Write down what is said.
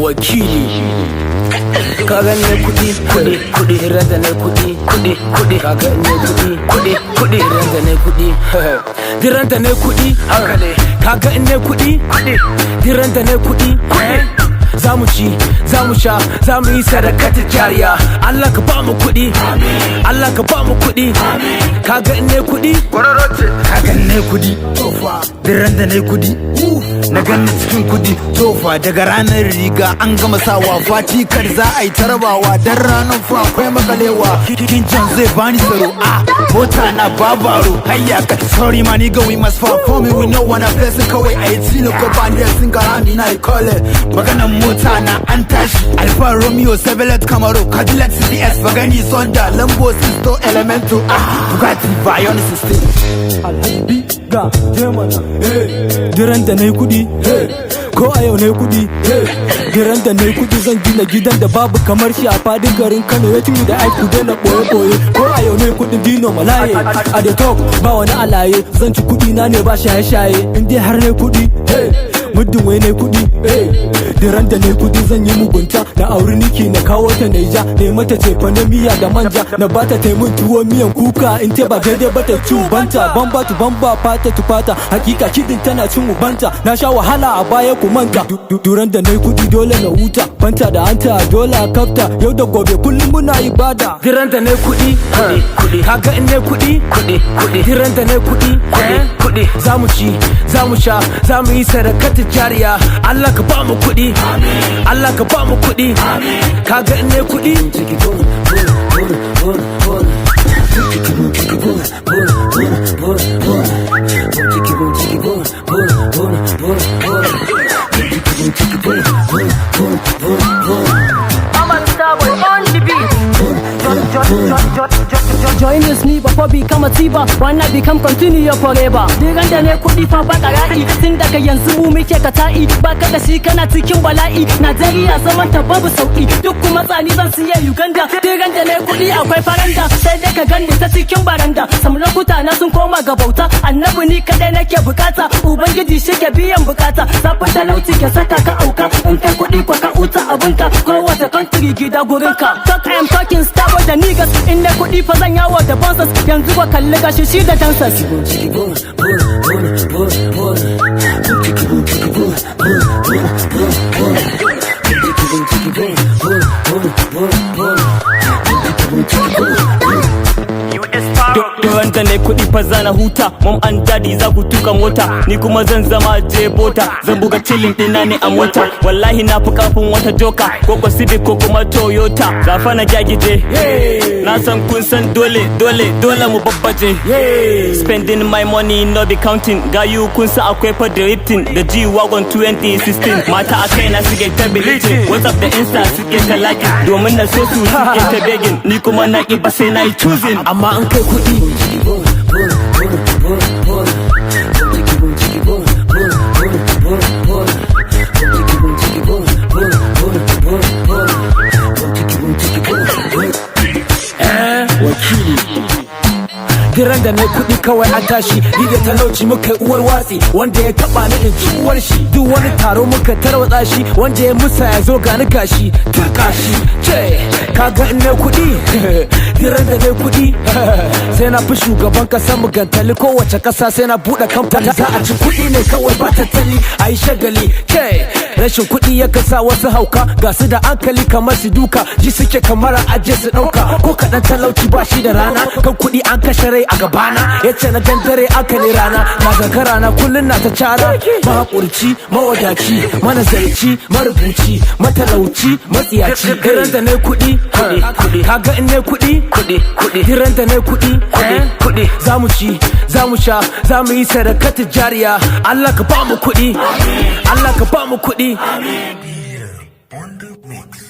wakili kaga ne kudi randa ne kudi kaga ne kudi randa ne kudi diranta ne kudi kaga ne kudi diranta ne kudi zamu ci zamu sha zamu yi sadakata jariya Allah ka ba mu kudi Allah ka ba mu kudi kaga ne kudi kaga ne kudi tofa diranta ne kudi na ganni cikin kudi tofa daga ranar riga an gama sawa fati kar za a yi tarabawa dan ranar fa akwai makalewa kin jan zai bani tsaro mota na babaro hayya ka sorry man nigga we must fall for me we know wanna place kawai a yi tilo ko bani da singa hami na ikole maganan mota na an tashi Alfa Romeo Chevrolet Camaro Cadillac CTS bagani Sonda Lambo Sisto Elemento Bugatti Veyron 16 Alhaji ga jemana diranta ne kudi ko a yau ne kudi diranta ne kudi zan gina gidan da babu kamar shi a fadin garin Kano ya tuni da aiku da na boye ko a yau ne kudin dino malaye a the top ba wani alaye zan ci kudi na ne ba shaye in dai har ne kudi muddin wai ne kudi diranta ne kudi zan yi mugunta na auri niki na kawo ta naija ne mata cefa na miya da manja na bata taimun tuwo miyan kuka in te ba daidai bata ci ubanta bamba tu bamba fata tu fata hakika kidin tana cin ubanta na sha wahala a baya ku manta duranta ne kudi dole na huta fanta da anta dole a kafta yau da gobe kullum muna ibada diranta ne kudi kaga in ne kudi diranta ne kudi zamu ci zamu sha zamu yi sadakata jariya Allah ka ba mu kudi Allah ka ba mu kudi kaga ne kudi Ammar Starboy on the beat. Join with me before become a tiba. Wanna become continue forever. Diranta ne kudi fa baka ra'i. Tun daga yanzu mu muke kata'i. Baka da shi kana cikin bala'i. Najeriya zaman ta babu sauki. Duk kuma tsani zan siya Uganda. Diranta ne kudi akwai faranda. Sai dai ka gani ta cikin baranda. Sam lokuta na sun koma ga bauta. Annabi ni kadai nake bukata. Ubangiji shi ke biyan bukata. Zafin talauci ke saka ka auka. In kai kudi ko ka uta abinka. Kowace country gida gurinka. Talk I am talking Starboy da niggas. In ne kudi fa zan yawo da bouncers. Yanzu ba kalli gashi shi da dancers. Duranta ne kudi fa zana huta. Mom and daddy za ku tuka mota. Ni kuma zan zama jebota. Zan buga chilling dina ne a mota. Wallahi na fi karfin wata joka. Koko Civic ko kuma Toyota. Zafa na gyagije. Na san kun san dole mu babbaje. Spending my money no be counting. Gayu kun san akwai fa drifting. Da G-Wagon 2016. Mata a kai na suke ta bilitin. What's up da Insta suke ta like. Domin na so su suke ta begging. Ni kuma na ki ba sai na yi choosing. amma an kai kudi wakili diranta ne kudi kawai an tashi ni da talauci muka uwar watsi wanda ya taba ni in ci uwar shi duk wani taro muka tarwatsa shi wanda ya musa ya zo gani gashi turka shi ce kaga in ne kudi diranta ne kudi sai na fi shugaban kasa mu gantali kowace kasa sai na bude kamfani za a ci kudi ne kawai ba tattali a yi shagali ce rashin kudi ya kasa wasu hauka ga su da hankali kamar su duka ji suke kamar aje su dauka ko kadan talauci ba shi da rana kan kudi an kashe rai a gabana yace na dare aka ne rana na zakara na kullun na ta cara mahaƙurci mawadaci manazarci marubuci matalauci matsiyaci diranta ne kudi kaga in ne kudi diranta ne kudi zamu ci zamu sha zamu yi sadakata jariya Allah ka ba mu kudi Allah ka ba mu kudi On the mix.